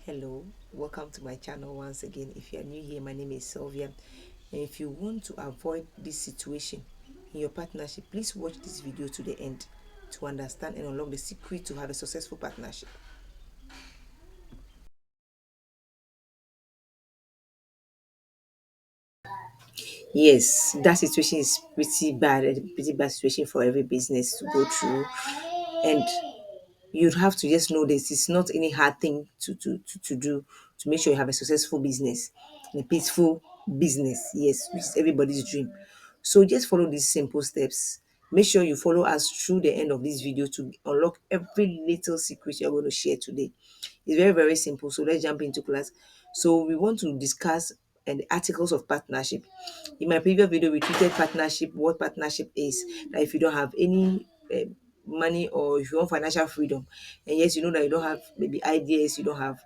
Hello, welcome to my channel once again. If you are new here, my name is Sylvia. And if you want to avoid this situation in your partnership, please watch this video to the end to understand and unlock the secret to have a successful partnership. Yes, that situation is pretty bad situation for every business to go through. And you'd have to just know this. It's not any hard thing to do to make sure you have a successful business and a peaceful business. Yes, which is everybody's dream. So just follow these simple steps. Make sure you follow us through the end of this video to unlock every little secret you're going to share today. It's very, very simple. So let's jump into class. So we want to discuss the articles of partnership. In my previous video, we treated partnership, what partnership is. That if you don't have any money or if you want financial freedom, and yes, you know that you don't have maybe ideas, you don't have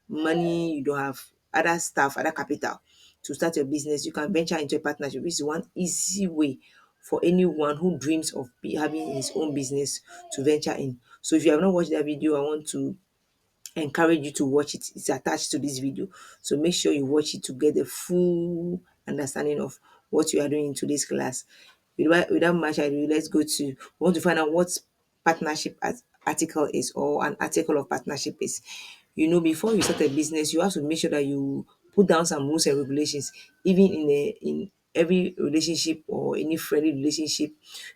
money, you don't have other stuff, other capital to start your business, you can venture into a partnership, which is one easy way for anyone who dreams of having his own business to venture in. So if you have not watched that video, I want to encourage you to watch it. It's attached to this video. So make sure you watch it to get the full understanding of what you are doing in today's class. Without much ado, let's go to we want to find out what article is or an article of partnership is. Before you start a business, you have to make sure that you put down some rules and regulations, even in every relationship or any friendly relationship.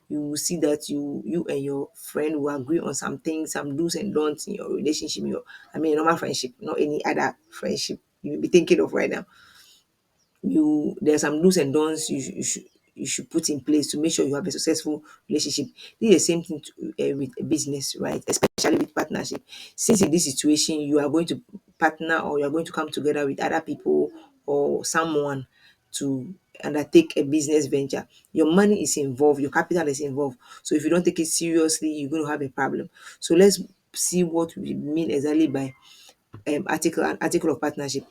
You will see that you and your friend will agree on some things, some do's and don'ts in your relationship, normal friendship, not any other friendship you may be thinking of right now. There are some do's and don'ts you should put in place to make sure you have a successful relationship. This is the same thing with a business, right? Especially with partnership. Since in this situation you are going to partner or you are going to come together with other people or someone to undertake a business venture, your money is involved, your capital is involved. So if you don't take it seriously, you're going to have a problem. So let's see what we mean exactly by article of partnership.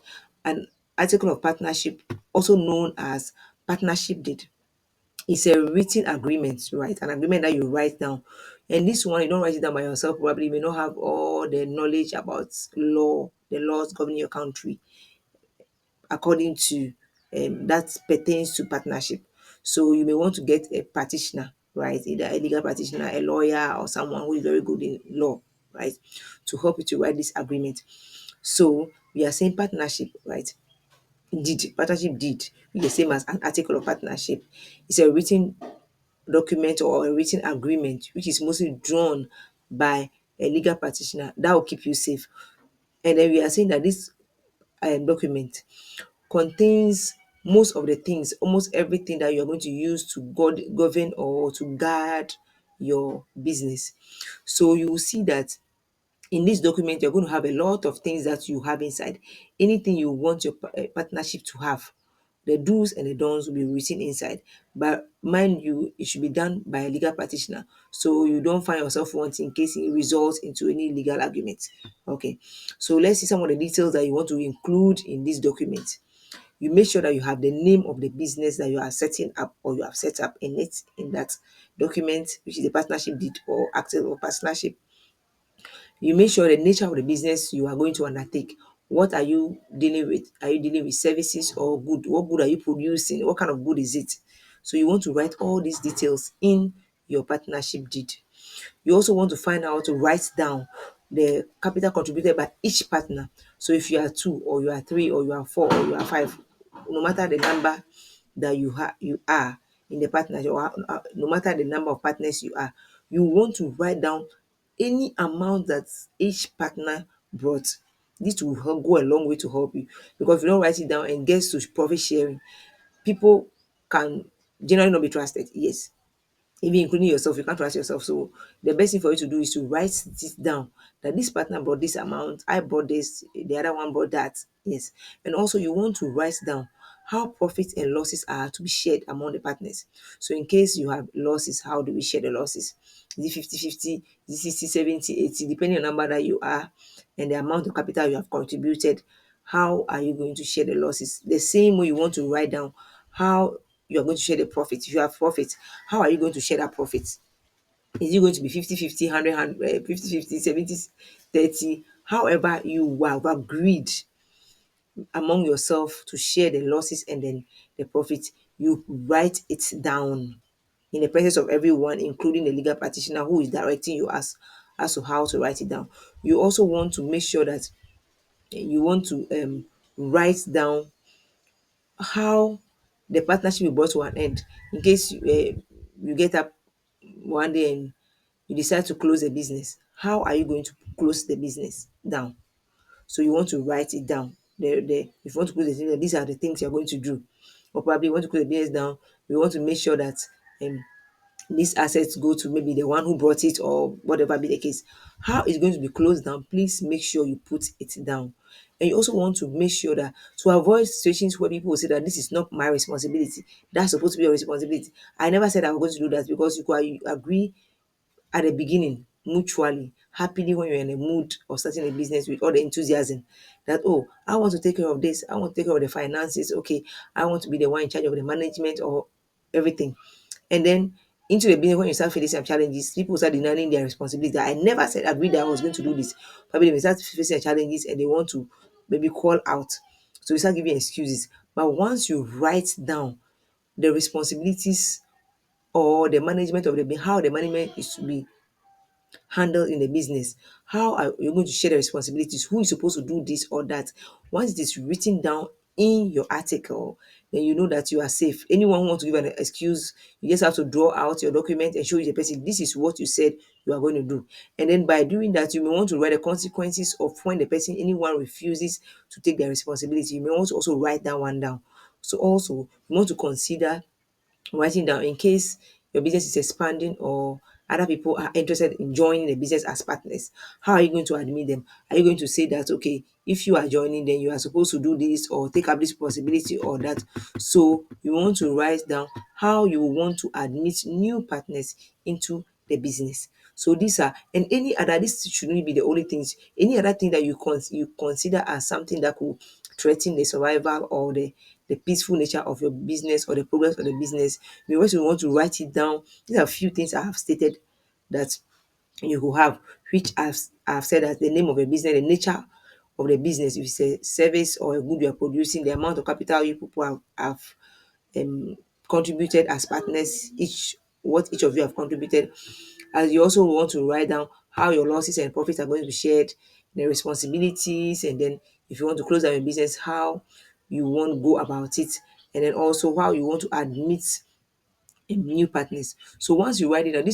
An article of partnership, also known as partnership deed, is a written agreement, right? An agreement that you write down. And this one, you don't write it down by yourself. Probably you may not have all the knowledge about the laws governing your country according to that pertains to partnership. So you may want to get a practitioner, right? Either a legal practitioner, a lawyer, or someone who is very good in law, right, to help you to write this agreement. So we are saying partnership, right? Partnership deed, which is the same as an article of partnership. It's a written document or a written agreement which is mostly drawn by a legal practitioner that will keep you safe. And then we are saying that this document contains most of the things, almost everything that you're going to use to govern or to guard your business. So you will see that in this document, you're going to have a lot of things that you have inside. Anything you want your partnership to have, the do's and the don'ts will be written inside. But mind you, it should be done by a legal practitioner. So you don't find yourself wanting in case it results into any legal argument. Okay. So let's see some of the details that you want to include in this document. You make sure that you have the name of the business that you are setting up or you have set up in that document, which is the partnership deed or act of partnership. You make sure the nature of the business you are going to undertake. What are you dealing with? Are you dealing with services or good? What good are you producing? What kind of good is it? So you want to write all these details in your partnership deed. You also want to find out to write down the capital contributed by each partner. So if you are two or you are three or you are four or you are five, no matter the number that you are in the partnership, or no matter the number of partners you are, you want to write down any amount that each partner brought. This will go a long way to help you, because if you don't write it down and gets to profit sharing, people can generally not be trusted. Yes, even including yourself, you can't trust yourself. So the best thing for you to do is to write this down, that this partner brought this amount, I brought this, the other one brought that. Yes. And also you want to write down how profits and losses are to be shared among the partners. So in case you have losses, how do we share the losses? Is it 50-50? Is it 60-70-80? Depending on the number that you are and the amount of capital you have contributed, how are you going to share the losses? The same way you want to write down how you are going to share the profit. If you have profit, how are you going to share that profit? Is it going to be 50-50, 100-100, 50-50, 70-30? However, you have agreed among yourself to share the losses and then the profit, you write it down in the presence of everyone, including the legal practitioner who is directing you as to how to write it down. You also want to make sure that you want to write down how the partnership will brought to an end in case you get up one day and you decide to close a business. How are you going to close the business down? So you want to write it down. If you want to close the business, these are the things you're going to do. Or probably you want to close the business down, you want to make sure that um, these assets go to maybe the one who brought it or whatever be the case. How it's going to be closed down, please make sure you put it down. And you also want to make sure that to avoid situations where people will say that this is not my responsibility, that's supposed to be your responsibility. I never said I was going to do that, because you agree at the beginning mutually, happily, when you're in a mood of starting a business with all the enthusiasm that, oh, I want to take care of this, I want to take care of the finances, okay, I want to be the one in charge of the management or everything. And then into the business, when you start facing some challenges, people start denying their responsibility. I never said agreed that I was going to do this. Probably they start facing challenges and they want to maybe call out. So you start giving excuses. But once you write down the responsibilities or the management of the how the management is to be handled in the business, how are you going to share the responsibilities, who is supposed to do this or that, once it is written down in your article, then you know that you are safe. Anyone who wants to give an excuse, you just have to draw out your document and show the person this is what you said you are going to do. And then by doing that, you may want to write the consequences of when the person, anyone refuses to take their responsibility. You may want to also write that one down. So also you want to consider writing down in case your business is expanding or other people are interested in joining the business as partners. How are you going to admit them? Are you going to say that, okay, if you are joining, then you are supposed to do this or take up this possibility or that? So you want to write down how you want to admit new partners into the business. So these are, and any other, this shouldn't be the only things, any other thing that you consider as something that could threaten the survival or the peaceful nature of your business or the progress of the business. You also want to write it down. These are a few things I have stated that you will have, which I've said as the name of a business, the nature of the business, if it's a service or a good you are producing, the amount of capital you people have um, contributed as partners, each what each of you have contributed. As you also want to write down how your losses and profits are going to be shared, the responsibilities, and then if you want to close down your business, how you want to go about it, and then also how you want to admit new partners. So once you write it down,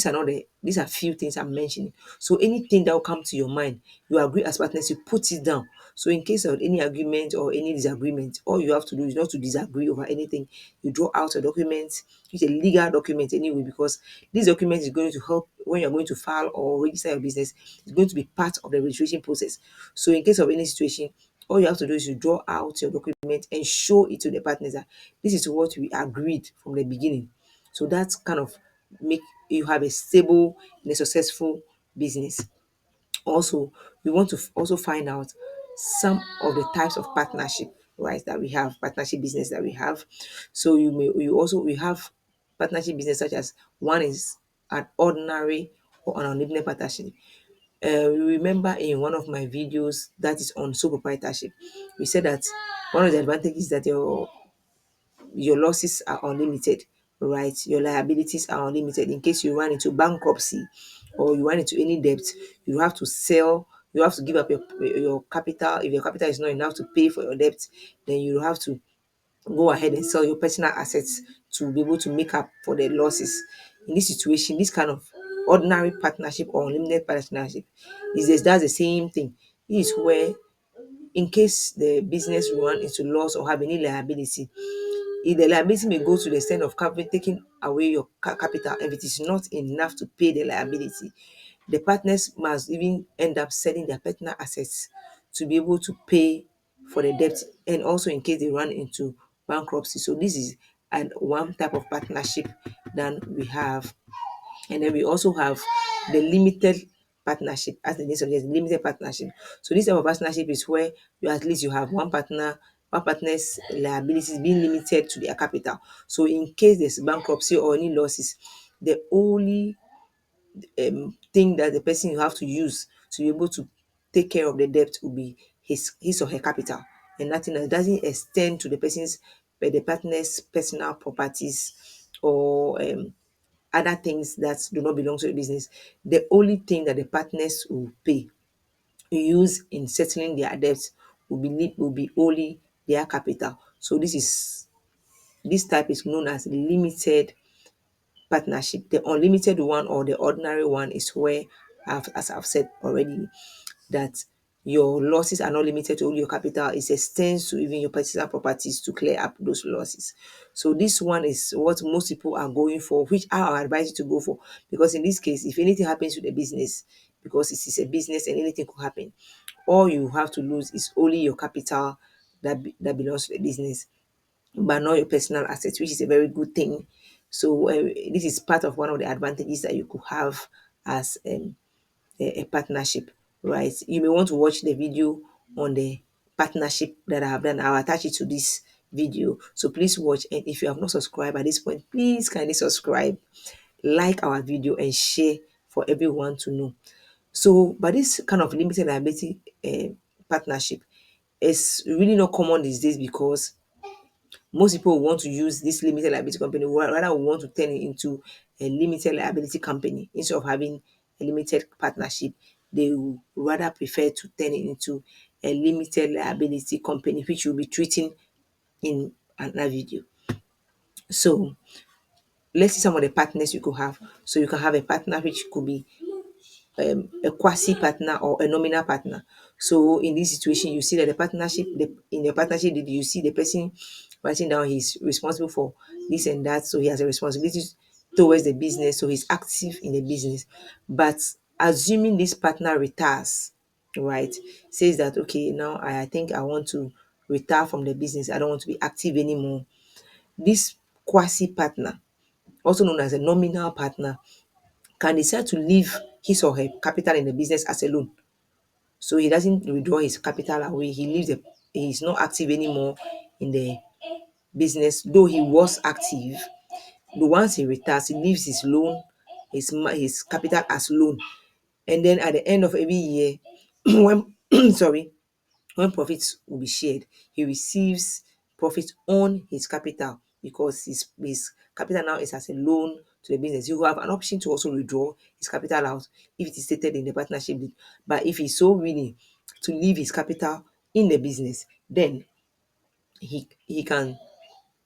these are few things I'm mentioning. So anything that will come to your mind, you agree as partners, you put it down. So in case of any argument or any disagreement, all you have to do is not to disagree over anything. You draw out a document, it's a legal document anyway, because this document is going to help when you're going to file or register your business. It's going to be part of the registration process. So in case of any situation, all you have to do is you draw out your document and show it to the partners that this is what we agreed from the beginning. So that's kind of make you have a stable and a successful business. Also, we want to also find out some of the types of partnership, right, that we have, partnership business that we have. So we have partnership business such as one is an ordinary or an unlimited partnership. Remember in one of my videos that is on sole proprietorship, we said that one of the advantages that your losses are unlimited, right? Your liabilities are unlimited. In case you run into bankruptcy or you run into any debt, you have to sell, you have to give up your capital. If your capital is not enough to pay for your debt, then you have to go ahead and sell your personal assets to be able to make up for the losses. In this situation, this kind of ordinary partnership or unlimited partnership that's the same thing. This is where in case the business run into loss or have any liability, if the liability may go to the extent of taking away your capital, if it is not enough to pay the liability, the partners must even end up selling their personal assets to be able to pay for the debt, and also in case they run into bankruptcy. So this is one type of partnership that we have. And then we also have the limited partnership, as the name suggests, limited partnership. So this type of partnership is where you at least you have one partner's liabilities being limited to their capital. So in case there's bankruptcy or any losses, the only thing that the person you have to use to be able to take care of the debt will be his or her capital, and nothing else. Doesn't extend to the partner's personal properties or other things that do not belong to the business. The only thing that the partners will pay use in settling their debts will be only their capital. So this type is known as limited partnership. The unlimited one or the ordinary one is where, as I've said already, that your losses are not limited to only your capital. It extends to even your personal properties to clear up those losses. So this one is what most people are going for, which I advise you to go for, because in this case, if anything happens to the business, because it is a business and anything could happen, all you have to lose is only your capital that belongs to the business, but not your personal assets, which is a very good thing. So this is part of one of the advantages that you could have as a partnership, right? You may want to watch the video on the partnership that I have done. I'll attach it to this video. So please watch. And if you have not subscribed at this point, please kindly subscribe, like our video, and share for everyone to know. So, but this kind of limited liability partnership is really not common these days, because most people want to use this limited liability company, rather want to turn it into a limited liability company instead of having a limited partnership. They would rather prefer to turn it into a limited liability company, which we'll be treating in another video. So let's see some of the partners you could have. So you can have a partner which could be a quasi partner or a nominal partner. So in this situation, you see that in the partnership, did you see the person writing down he's responsible for this and that, so he has a responsibility towards the business, so he's active in the business. But assuming this partner retires, right, says that okay, now I think I want to retire from the business, I don't want to be active anymore. This quasi partner, also known as a nominal partner, can decide to leave his or her capital in the business as a loan. So he doesn't withdraw his capital away. He's not active anymore in the business, though he was active. But once he retires, he leaves his loan, his capital as loan. And then at the end of every year, when sorry, when profits will be shared, he receives profit on his capital, because his capital now is as a loan to the business. He will have an option to also withdraw his capital out if it is stated in the partnership deed. But if he's so willing to leave his capital in the business, then he can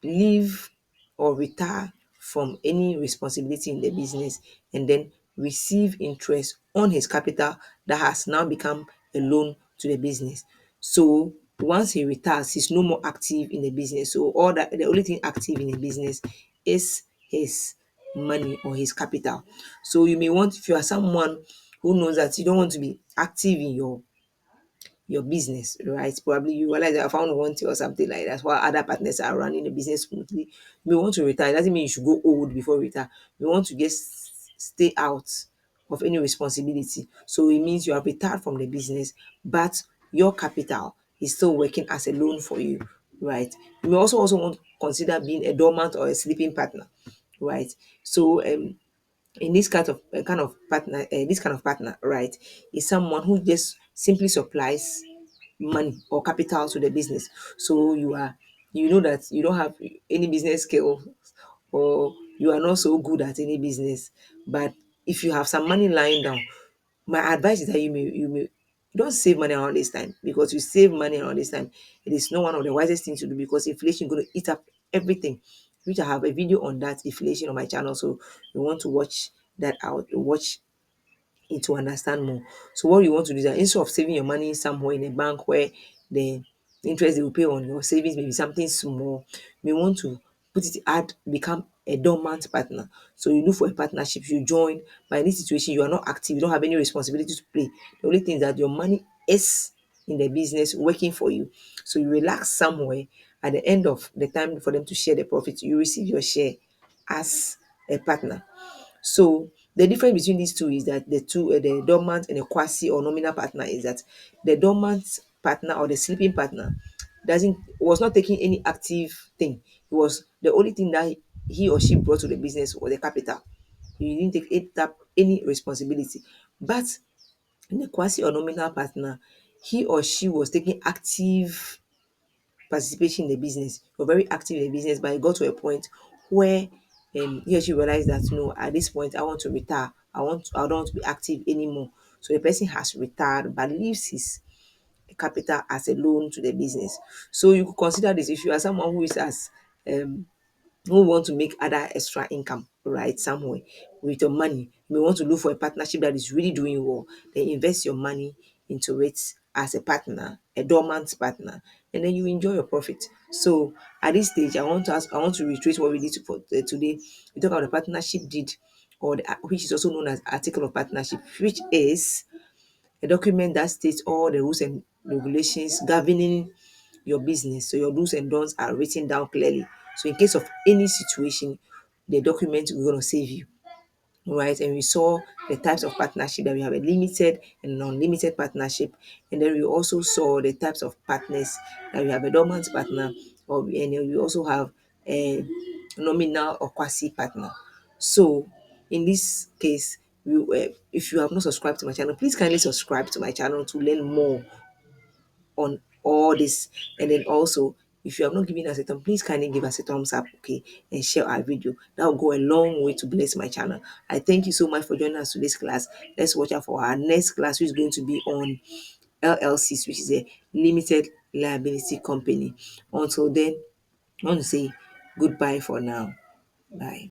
leave or retire from any responsibility in the business, and then receive interest on his capital that has now become a loan to the business. So once he retires, he's no more active in the business. So the only thing active in the business is his money or his capital. So you may want, if you are someone who knows that you don't want to be active in your business, right? Probably you realize that I found one thing or something like that while other partners are running the business smoothly. You may want to retire. It doesn't mean you should go old before retire. You want to just stay out of any responsibility. So it means you have retired from the business, but your capital is still working as a loan for you, right? You may also want to consider being a dormant or a sleeping partner, right? So in this kind of partner, right, is someone who just simply supplies money or capital to the business. So you know that you don't have any business skill, or you are not so good at any business, but if you have some money lying down, my advice is that you don't save money around this time, because you save money around this time, it is not one of the wisest things to do, because inflation is going to eat up everything, which I have a video on that inflation on my channel. So you want to watch that out, watch it to understand more. So what you want to do is that instead of saving your money somewhere in a bank where the interest they will pay on your savings may be something small, you may want to become a dormant partner. So you look for a partnership, you join, but in this situation you are not active, you don't have any responsibility to play. The only thing is that your money is in the business working for you. So you relax somewhere. At the end of the time for them to share the profit, you receive your share as a partner. So the difference between these two is that the dormant and the quasi or nominal partner, is that the dormant partner or the sleeping partner doesn't was not taking any active thing. It was the only thing that he or she brought to the business was the capital. He didn't take it up any responsibility. But And the quasi or nominal partner, he or she was taking active participation in the business, or very active in the business, but it got to a point where he or she realized that no, at this point I want to retire. I don't want to be active anymore. So the person has retired but leaves his capital as a loan to the business. So you could consider this if you are someone who is as who want to make other extra income, right, somewhere with your money. You may want to look for a partnership that is really doing well. Then invest your money into it as a partner, a dormant partner, and then you enjoy your profit. So at this stage, I want to reiterate what we did for today. We talk about the partnership deed, or which is also known as article of partnership, which is a document that states all the rules and regulations governing your business. So your do's and don'ts are written down clearly. So in case of any situation, the document will going to save you. Right, and we saw the types of partnership that we have: a limited and non-limited partnership, and then we also saw the types of partners that we have: a dormant partner, and then we also have a nominal or quasi partner. So in this case, if you have not subscribed to my channel, please kindly subscribe to my channel to learn more on all this. And then also, if you have not given us a thumb, please kindly give us a thumbs up, okay, and share our video. That will go a long way to bless my channel. I thank you so much for joining us to this class. Let's watch out for our next class, which is going to be on LLCs, which is a limited liability company. Until then, I want to say goodbye for now. Bye.